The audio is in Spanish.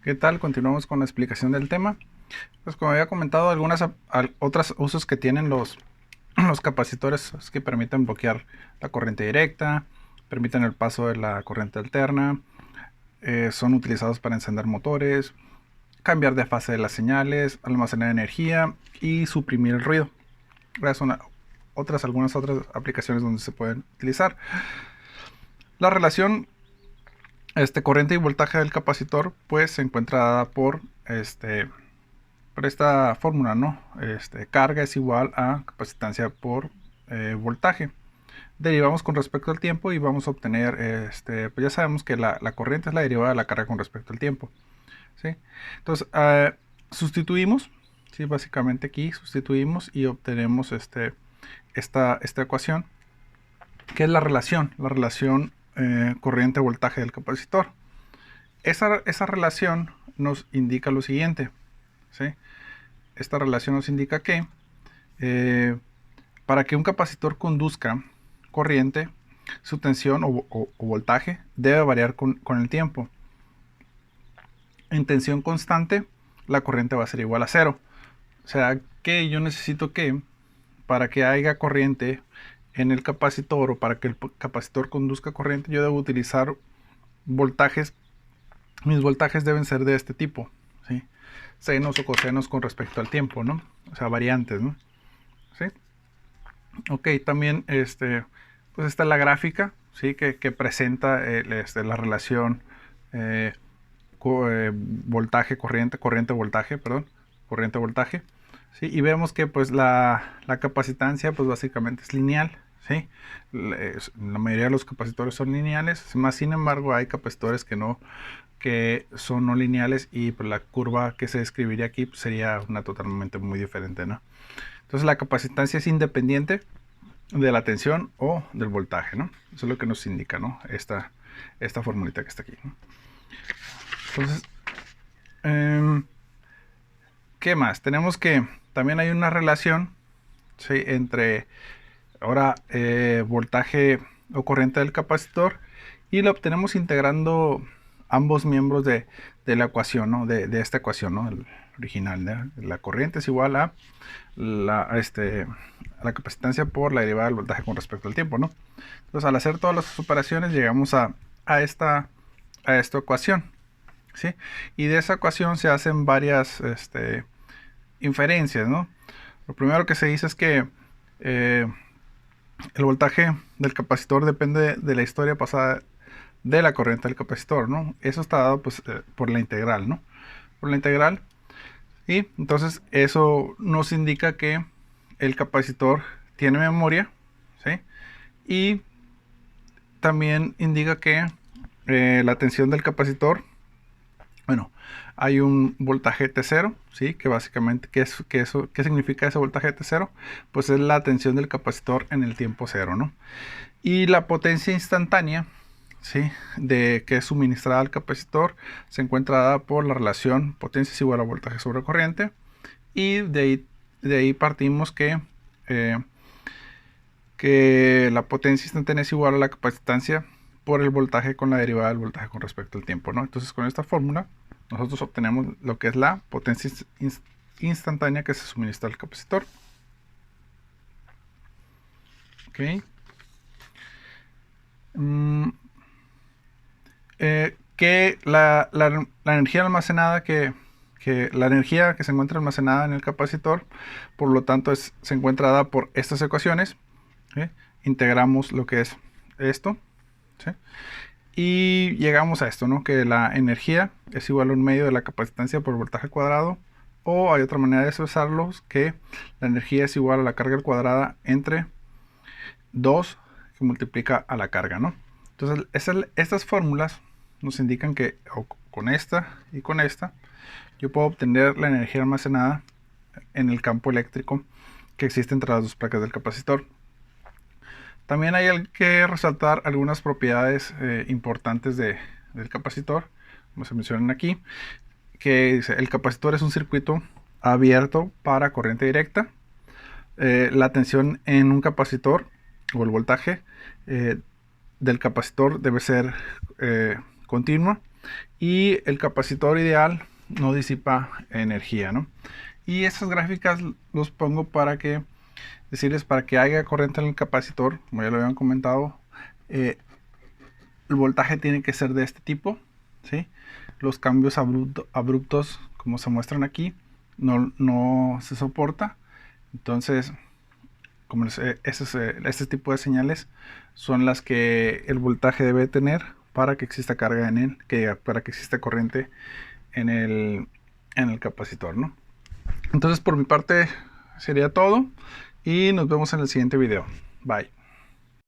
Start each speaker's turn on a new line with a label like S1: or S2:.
S1: ¿Qué tal? Continuamos con la explicación del tema. Pues como había comentado, otros usos que tienen los capacitores es que permiten bloquear la corriente directa, permiten el paso de la corriente alterna, son utilizados para encender motores, cambiar de fase de las señales, almacenar energía y suprimir el ruido. Esas son algunas otras aplicaciones donde se pueden utilizar. La relación corriente y voltaje del capacitor pues se encuentra dada por esta fórmula, ¿no? Carga es igual a capacitancia por voltaje. Derivamos con respecto al tiempo y vamos a obtener, pues ya sabemos que la corriente es la derivada de la carga con respecto al tiempo, ¿sí? Entonces, sustituimos, ¿sí? Básicamente aquí sustituimos y obtenemos esta ecuación, que es la relación corriente-voltaje del capacitor. Esa relación nos indica lo siguiente, ¿sí? Esta relación nos indica que para que un capacitor conduzca corriente, su tensión o voltaje debe variar con el tiempo. En tensión constante, la corriente va a ser igual a cero. O sea que yo necesito que para que haya corriente en el capacitor o para que el capacitor conduzca corriente, yo debo utilizar voltajes. Mis voltajes deben ser de este tipo, ¿sí? Senos o cosenos con respecto al tiempo, ¿no? O sea, variantes, ¿no? ¿Sí? Ok, también pues está la gráfica, ¿sí? Que presenta la relación eh, voltaje, corriente-voltaje, perdón, corriente-voltaje, ¿sí? Y vemos que pues la capacitancia pues básicamente es lineal, ¿sí? La mayoría de los capacitores son lineales, más sin embargo hay capacitores que son no lineales y pues, la curva que se describiría aquí pues, sería una totalmente muy diferente, ¿no? Entonces la capacitancia es independiente de la tensión o del voltaje, ¿no? Eso es lo que nos indica, ¿no? Esta formulita que está aquí, ¿no? Entonces, ¿qué más? Tenemos que también hay una relación, ¿sí? Entre ahora voltaje o corriente del capacitor y la obtenemos integrando ambos miembros de la ecuación, ¿no? De esta ecuación, ¿no? El original, ¿no? La corriente es igual a a la capacitancia por la derivada del voltaje con respecto al tiempo, ¿no? Entonces, al hacer todas las operaciones, llegamos a esta ecuación, ¿sí? Y de esa ecuación se hacen varias inferencias, ¿no? Lo primero que se dice es que el voltaje del capacitor depende de la historia pasada de la corriente del capacitor, ¿no? Eso está dado pues, por la integral, ¿no? Por la integral. Y entonces eso nos indica que el capacitor tiene memoria, ¿sí? Y también indica que la tensión del capacitor, bueno, hay un voltaje T0, ¿sí? Que básicamente, ¿qué significa ese voltaje T0? Pues es la tensión del capacitor en el tiempo cero, ¿no? Y la potencia instantánea, ¿sí? Que es suministrada al capacitor se encuentra dada por la relación potencia es igual a voltaje sobre corriente. Y de ahí partimos que la potencia instantánea es igual a la capacitancia por el voltaje con la derivada del voltaje con respecto al tiempo, ¿no? Entonces con esta fórmula nosotros obtenemos lo que es la potencia instantánea que se suministra al capacitor. Ok. Que la energía almacenada que la energía que se encuentra almacenada en el capacitor, por lo tanto se encuentra dada por estas ecuaciones, ¿sí? Integramos lo que es esto, ¿sí? Y llegamos a esto, ¿no? Que la energía es igual a un medio de la capacitancia por voltaje cuadrado, o hay otra manera de expresarlos, que la energía es igual a la carga cuadrada entre 2 que multiplica a la carga, ¿no? Entonces estas fórmulas nos indican que con esta y con esta yo puedo obtener la energía almacenada en el campo eléctrico que existe entre las dos placas del capacitor. También hay que resaltar algunas propiedades importantes del capacitor, como se mencionan aquí, que dice, el capacitor es un circuito abierto para corriente directa. La tensión en un capacitor o el voltaje del capacitor debe ser continua. y el capacitor ideal no disipa energía, ¿no? Y esas gráficas los pongo para que decirles para que haya corriente en el capacitor, como ya lo habían comentado, el voltaje tiene que ser de este tipo, ¿sí? Los cambios abruptos, como se muestran aquí, no se soporta. Entonces, como este tipo de señales son las que el voltaje debe tener para que exista carga en él, para que exista corriente en el capacitor, ¿no? Entonces, por mi parte sería todo y nos vemos en el siguiente video. Bye.